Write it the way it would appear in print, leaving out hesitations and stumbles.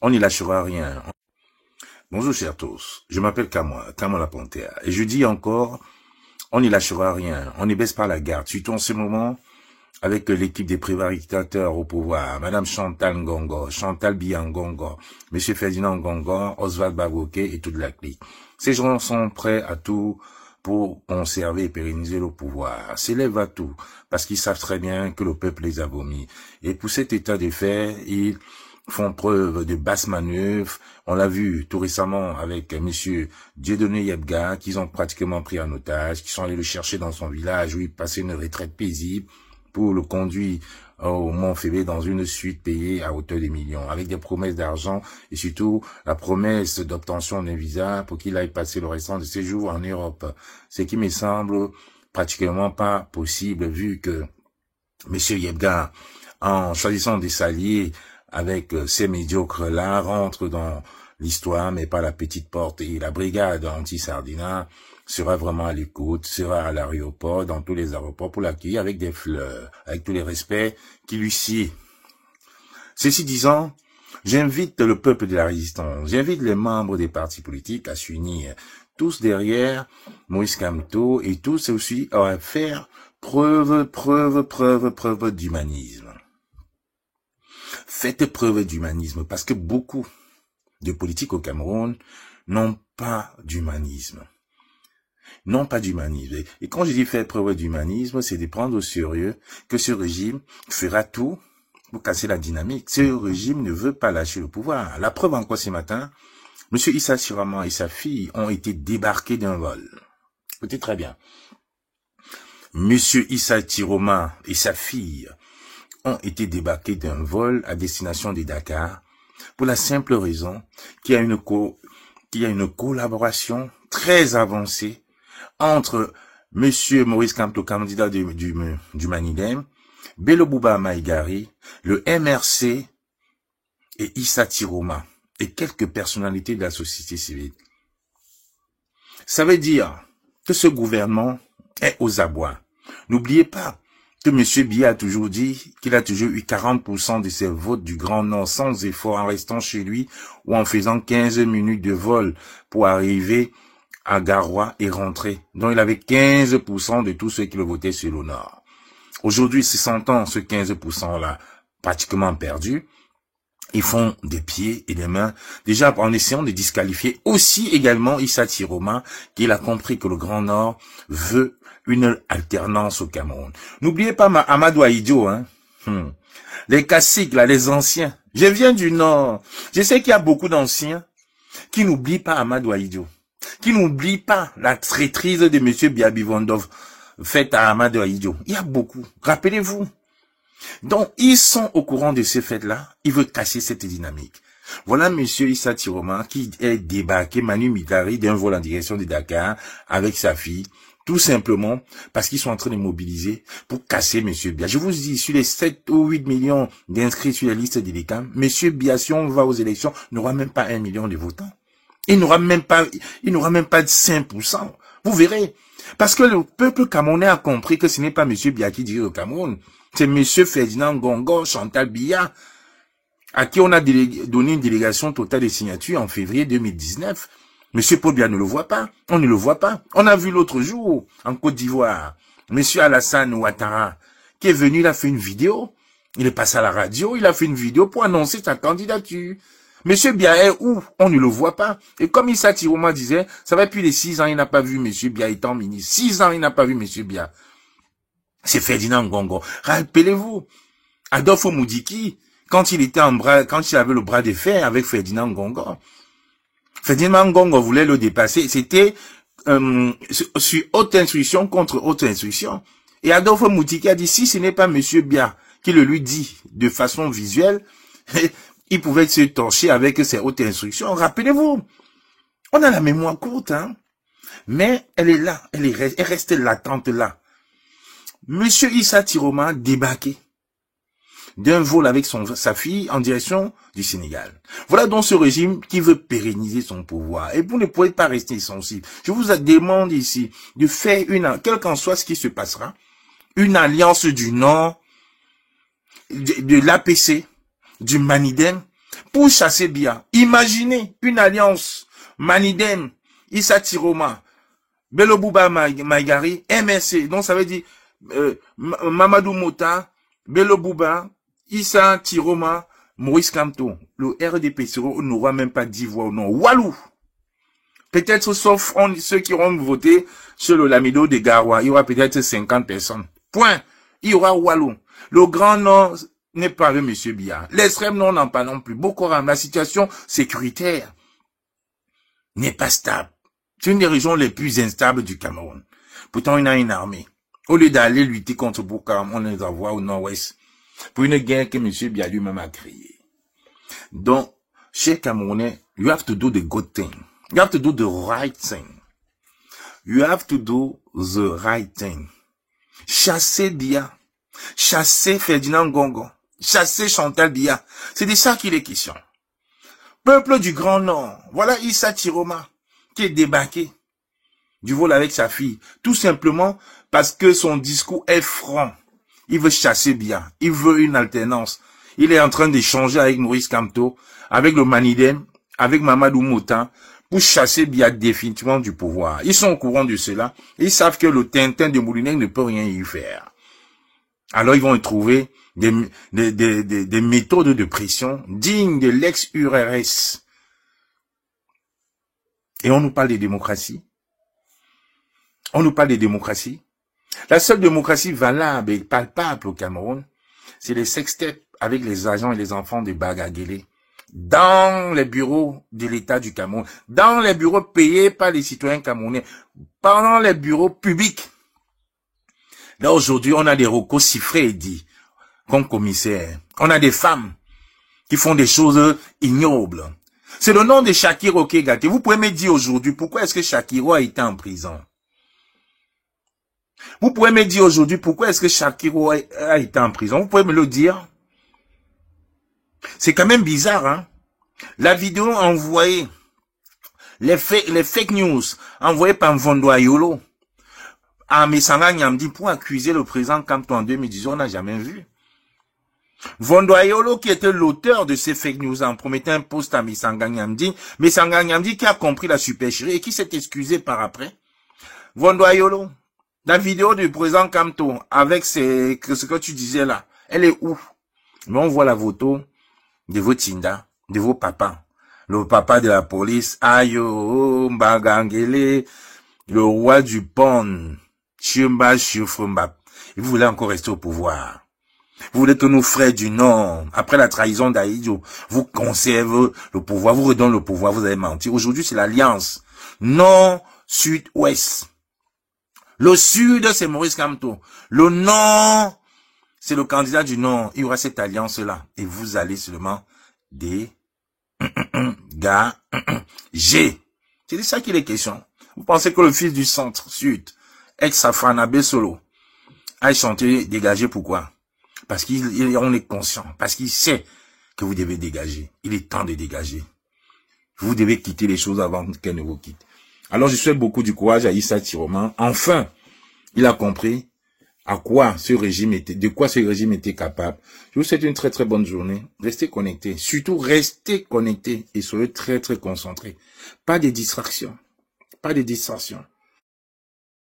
On n'y lâchera rien. Bonjour chers tous, je m'appelle Kamola Panthère, et je dis encore, on n'y lâchera rien, on ne baisse pas la garde, surtout en ce moment, avec l'équipe des prévaricateurs au pouvoir, Madame Chantal Ngongo, Chantal Biangongo, Monsieur Ferdinand Ngongo, Oswald Bagoké et toute la clique. Ces gens sont prêts à tout pour conserver et pérenniser le pouvoir, s'élèvent à tout, parce qu'ils savent très bien que le peuple les a vomis. Et pour cet état de fait, ils font preuve de basse manœuvre. On l'a vu tout récemment avec monsieur Dieudonné Yebga, qu'ils ont pratiquement pris en otage, qui sont allés le chercher dans son village où il passait une retraite paisible pour le conduire au Mont-Fébé dans une suite payée à hauteur de millions, avec des promesses d'argent et surtout la promesse d'obtention d'un visa pour qu'il aille passer le restant de ses jours en Europe. Ce qui me semble pratiquement pas possible vu que monsieur Yebga, en choisissant des s'allier avec ces médiocres-là, rentre dans l'histoire, mais pas la petite porte. Et la brigade anti-Sardina sera vraiment à l'écoute, sera à l'aéroport, dans tous les aéroports, pour l'accueillir avec des fleurs, avec tous les respects qui lui sied. Ceci disant, j'invite le peuple de la résistance, j'invite les membres des partis politiques à s'unir, tous derrière Moïse Kamto, et tous aussi à faire preuve d'humanisme. Faites preuve d'humanisme, parce que beaucoup de politiques au Cameroun n'ont pas d'humanisme. Non, pas d'humanisme. Et quand je dis faire preuve d'humanisme, c'est de prendre au sérieux que ce régime fera tout pour casser la dynamique. Ce régime ne veut pas lâcher le pouvoir. La preuve encore ce matin, M. Issa Tiroma et sa fille ont été débarqués d'un vol. Écoutez très bien. M. Issa Tiroma et sa fille ont été débarqués d'un vol à destination de Dakar pour la simple raison qu'il y a une collaboration très avancée entre monsieur Maurice Kamto, candidat du Manidem, Bello Bouba Maïgari, le MRC et Issa Tiroma et quelques personnalités de la société civile. Ça veut dire que ce gouvernement est aux abois. N'oubliez pas que M. Biya a toujours dit qu'il a toujours eu 40% de ses votes du Grand Nord sans effort en restant chez lui ou en faisant 15 minutes de vol pour arriver à Garoua et rentrer. Donc il avait 15% de tous ceux qui le votaient sur le Nord. Aujourd'hui, se sentant ce 15%-là pratiquement perdu, ils font des pieds et des mains, déjà en essayant de disqualifier aussi également Issa Tiroma, qu'il a compris que le Grand Nord veut une alternance au Cameroun. N'oubliez pas Amadou Ahidjo, hein. Les caciques, là, les anciens. Je viens du Nord. Je sais qu'il y a beaucoup d'anciens qui n'oublient pas Amadou Ahidjo, qui n'oublient pas la traîtrise de M. Biabivondov faite à Amadou Ahidjo. Il y a beaucoup. Rappelez-vous. Donc, ils sont au courant de ces faits-là. Ils veulent casser cette dynamique. Voilà M. Issa Tiroma qui est débarqué Manu Militari d'un vol en direction de Dakar avec sa fille. Tout simplement parce qu'ils sont en train de mobiliser pour casser M. Biya. Je vous dis, sur les 7 ou 8 millions d'inscrits sur la liste de l'ICAM, M. Biya, si on va aux élections, n'aura même pas 1 million de votants. Il n'aura même pas de 5%. Vous verrez. Parce que le peuple camerounais a compris que ce n'est pas M. Biya qui dirige le Cameroun. C'est M. Ferdinand Ngongo, Chantal Biya, à qui on a donné une délégation totale de signatures en février 2019. Monsieur Paul Biya ne le voit pas. On ne le voit pas. On a vu l'autre jour, en Côte d'Ivoire, Monsieur Alassane Ouattara, qui est venu, il a fait une vidéo. Il est passé à la radio, il a fait une vidéo pour annoncer sa candidature. Monsieur Biya est où? On ne le voit pas. Et comme Issa Tiroma disait, ça va plus de 6 ans, il n'a pas vu Monsieur Biya étant ministre. 6 ans, il n'a pas vu Monsieur Biya. C'est Ferdinand Ngongo. Rappelez-vous, Adolphe Moudiki, quand il avait le bras de fer avec Ferdinand Ngongo, Ferdinand Ngongo voulait le dépasser. C'était sur haute instruction contre haute instruction. Et Adolphe Moutiki a dit, si ce n'est pas Monsieur Biya qui le lui dit de façon visuelle, il pouvait se torcher avec ses hautes instructions. Rappelez-vous, on a la mémoire courte, hein. Mais elle est là, elle reste latente là. Monsieur Issa Tiroma débarqué d'un vol avec sa fille en direction du Sénégal. Voilà donc ce régime qui veut pérenniser son pouvoir. Et vous ne pouvez pas rester sensible. Je vous demande ici de faire quel qu'en soit ce qui se passera, une alliance du Nord, de l'APC, du Manidem, pour chasser Biya. Imaginez une alliance Manidem, Issa Tiroma, Bello Bouba Maïgari, MSC, donc ça veut dire Mamadou Mota, Bello Bouba, Issa Tiroma, Maurice Kamto. Le RDPC n'aura même pas 10 voix au nom. Walou. Peut-être sauf ceux qui auront voté sur le Lamido de Garoua. Il y aura peut-être 50 personnes. Point. Il y aura Walou. Le Grand Nord n'est pas le monsieur Biya. L'extrême Nord n'en parle non plus. Boko Haram, la situation sécuritaire n'est pas stable. C'est une des régions les plus instables du Cameroun. Pourtant, il a une armée. Au lieu d'aller lutter contre Boko Haram, on les envoie au nord-ouest pour une guerre que monsieur Biya lui-même a créée. Donc, chez Camerounais, you have to do the good thing. You have to do the right thing. You have to do the right thing. Chasser Biya. Chasser Ferdinand Gongo. Chasser Chantal Biya. C'est de ça qu'il est question. Peuple du Grand Nord. Voilà Issa Tiroma qui est débarqué du vol avec sa fille. Tout simplement parce que son discours est franc. Il veut chasser Biya. Il veut une alternance. Il est en train d'échanger avec Maurice Kamto, avec le Manidem, avec Mamadou Mota, pour chasser Biya définitivement du pouvoir. Ils sont au courant de cela. Ils savent que le Tintin de Moulinek ne peut rien y faire. Alors ils vont y trouver des méthodes de pression dignes de l'ex-URSS. Et on nous parle de démocratie. On nous parle de démocratie. La seule démocratie valable et palpable au Cameroun, c'est les sextets avec les agents et les enfants de Bagagélé dans les bureaux de l'État du Cameroun, dans les bureaux payés par les citoyens camerounais, pendant les bureaux publics. Là, aujourd'hui, on a des recos chiffrés et dits, comme commissaire. On a des femmes qui font des choses ignobles. C'est le nom de Shakiro qui est gâté. Vous pouvez me dire aujourd'hui, pourquoi est-ce que Shakiro a été en prison? Vous pouvez me dire aujourd'hui, pourquoi est-ce que Shakiro a été en prison? Vous pouvez me le dire? C'est quand même bizarre, hein? La vidéo envoyée, les fake news envoyées par Mvondo Yolo à Misanga Nyamdi pour accuser le président Kamto en 2018, on n'a jamais vu. Mvondo Yolo qui était l'auteur de ces fake news en promettant un poste à Misanga Nyamdi qui a compris la supercherie et qui s'est excusé par après. Mvondo Yolo, la vidéo du président Kamto avec ce que tu disais là, elle est où? Mais on voit la photo de vos Tinda, de vos papas. Le papa de la police, Ayo, Mbagangele, le roi du pont, Chiumba, Chiufrumba. Et vous voulez encore rester au pouvoir. Vous voulez que nos frères du Nord, après la trahison d'Aïdjo, vous conservez le pouvoir, vous redonnez le pouvoir, vous avez menti. Aujourd'hui, c'est l'alliance Nord, Sud, Ouest. Le Sud, c'est Maurice Kamto. Le Nord, c'est le candidat du Nord. Il y aura cette alliance-là. Et vous allez seulement dégager. C'est de ça qu'il est question. Vous pensez que le fils du centre-sud, ex-Safana Bessolo, a chanté dégager pourquoi? Parce qu'on est conscient. Parce qu'il sait que vous devez dégager. Il est temps de dégager. Vous devez quitter les choses avant qu'elles ne vous quittent. Alors je souhaite beaucoup du courage à Issa Tiroma. Enfin, il a compris de quoi ce régime était capable. Je vous souhaite une très très bonne journée. Restez connectés. Surtout, restez connectés et soyez très très concentrés. Pas de distractions. Pas de distractions.